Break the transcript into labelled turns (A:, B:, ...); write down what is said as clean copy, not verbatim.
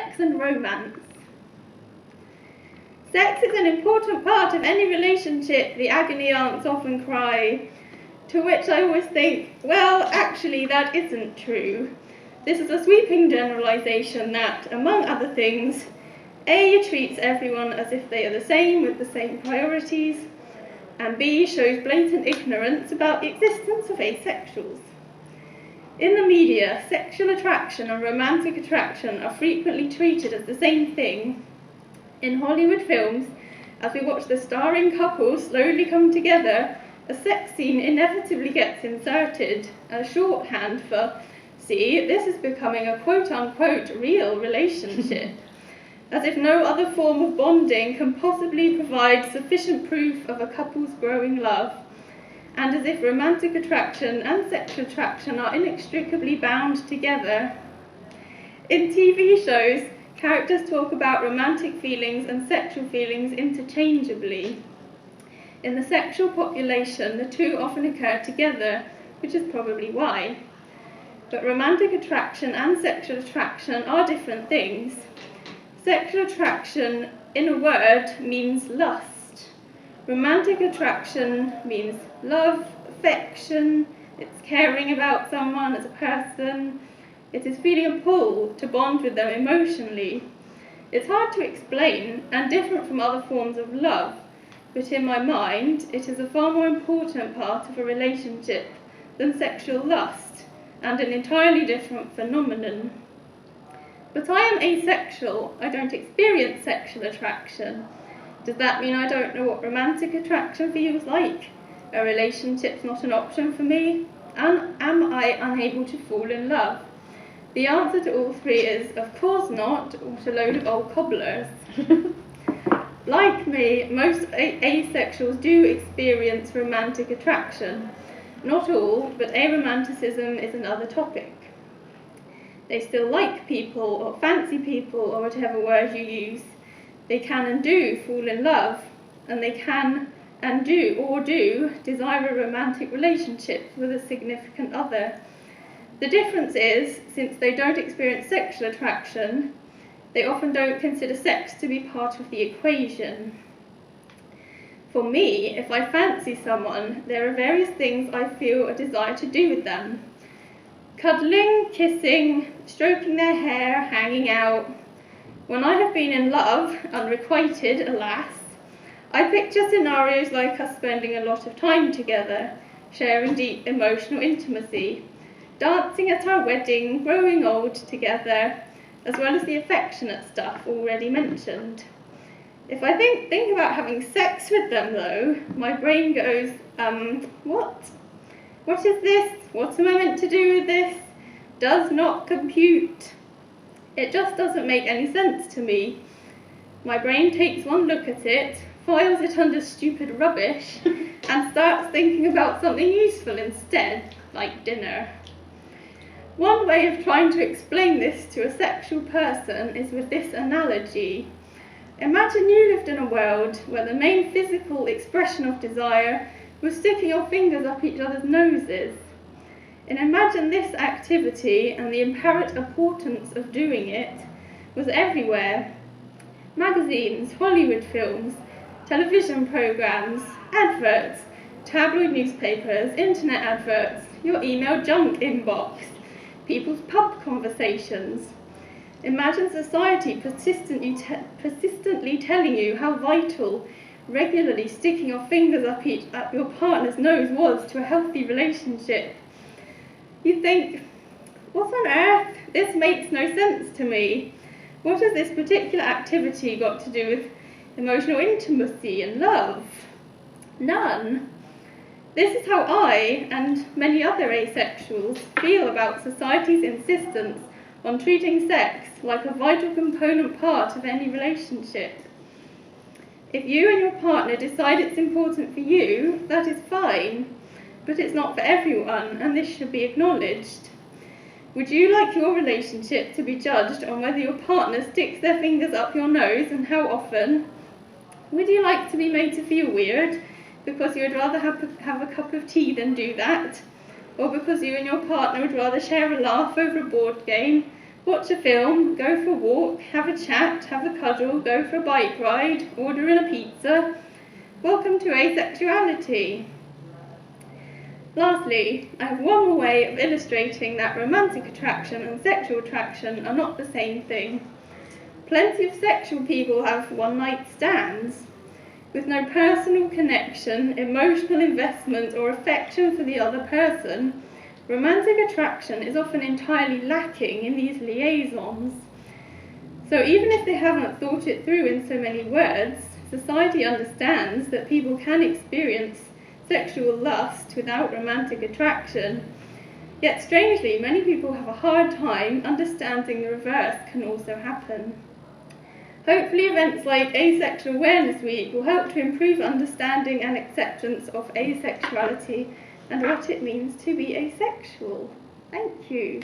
A: sex and romance. Sex is an important part of any relationship, the agony aunts often cry, to which I always think, well, actually that isn't true. This is a sweeping generalisation that, among other things, A treats everyone as if they are the same with the same priorities, and B shows blatant ignorance about the existence of asexuals. In the media, sexual attraction and romantic attraction are frequently treated as the same thing. In Hollywood films, as we watch the starring couple slowly come together, a sex scene inevitably gets inserted as shorthand for, see, this is becoming a quote-unquote real relationship, as if no other form of bonding can possibly provide sufficient proof of a couple's growing love, and as if romantic attraction and sexual attraction are inextricably bound together. In TV shows, characters talk about romantic feelings and sexual feelings interchangeably. In the sexual population, the two often occur together, which is probably why. But romantic attraction and sexual attraction are different things. Sexual attraction, in a word, means lust. Romantic attraction means love, affection, it's caring about someone as a person, it is feeling a pull to bond with them emotionally. It's hard to explain and different from other forms of love, but in my mind, it is a far more important part of a relationship than sexual lust, and an entirely different phenomenon. But I am asexual, I don't experience sexual attraction. Does that mean I don't know what romantic attraction feels like? A relationship's not an option for me? And am I unable to fall in love? The answer to all three is, of course not, what a load of old cobblers. Like me, most asexuals do experience romantic attraction. Not all, but aromanticism is another topic. They still like people, or fancy people, or whatever word you use. They can and do fall in love, and they can and do desire a romantic relationship with a significant other. The difference is, since they don't experience sexual attraction, they often don't consider sex to be part of the equation. For me, if I fancy someone, there are various things I feel a desire to do with them. Cuddling, kissing, stroking their hair, hanging out. When I have been in love, unrequited, alas, I picture scenarios like us spending a lot of time together, sharing deep emotional intimacy, dancing at our wedding, growing old together, as well as the affectionate stuff already mentioned. If I think about having sex with them, though, my brain goes, what? What is this? What am I meant to do with this? Does not compute. It just doesn't make any sense to me. My brain takes one look at it, files it under stupid rubbish, and starts thinking about something useful instead, like dinner. One way of trying to explain this to a sexual person is with this analogy. Imagine you lived in a world where the main physical expression of desire was sticking your fingers up each other's noses. And imagine this activity and the apparent importance of doing it was everywhere. Magazines, Hollywood films, television programs, adverts, tabloid newspapers, internet adverts, your email junk inbox, people's pub conversations. Imagine society persistently telling you how vital regularly sticking your fingers up your partner's nose was to a healthy relationship. You think, what on earth? This makes no sense to me. What has this particular activity got to do with emotional intimacy and love? None. This is how I, and many other asexuals, feel about society's insistence on treating sex like a vital component part of any relationship. If you and your partner decide it's important for you, that is fine, but it's not for everyone, and this should be acknowledged. Would you like your relationship to be judged on whether your partner sticks their fingers up your nose and how often? Would you like to be made to feel weird because you would rather have a cup of tea than do that? Or because you and your partner would rather share a laugh over a board game Watch a film, go for a walk, have a chat, have a cuddle, go for a bike ride, order in a pizza. Welcome to asexuality. Lastly, I have one more way of illustrating that romantic attraction and sexual attraction are not the same thing. Plenty of sexual people have one-night stands. With no personal connection, emotional investment, or affection for the other person, romantic attraction is often entirely lacking in these liaisons. So even if they haven't thought it through in so many words, society understands that people can experience sexual lust without romantic attraction. Yet strangely, many people have a hard time understanding the reverse can also happen. Hopefully events like Asexual Awareness Week will help to improve understanding and acceptance of asexuality and what it means to be asexual. Thank you.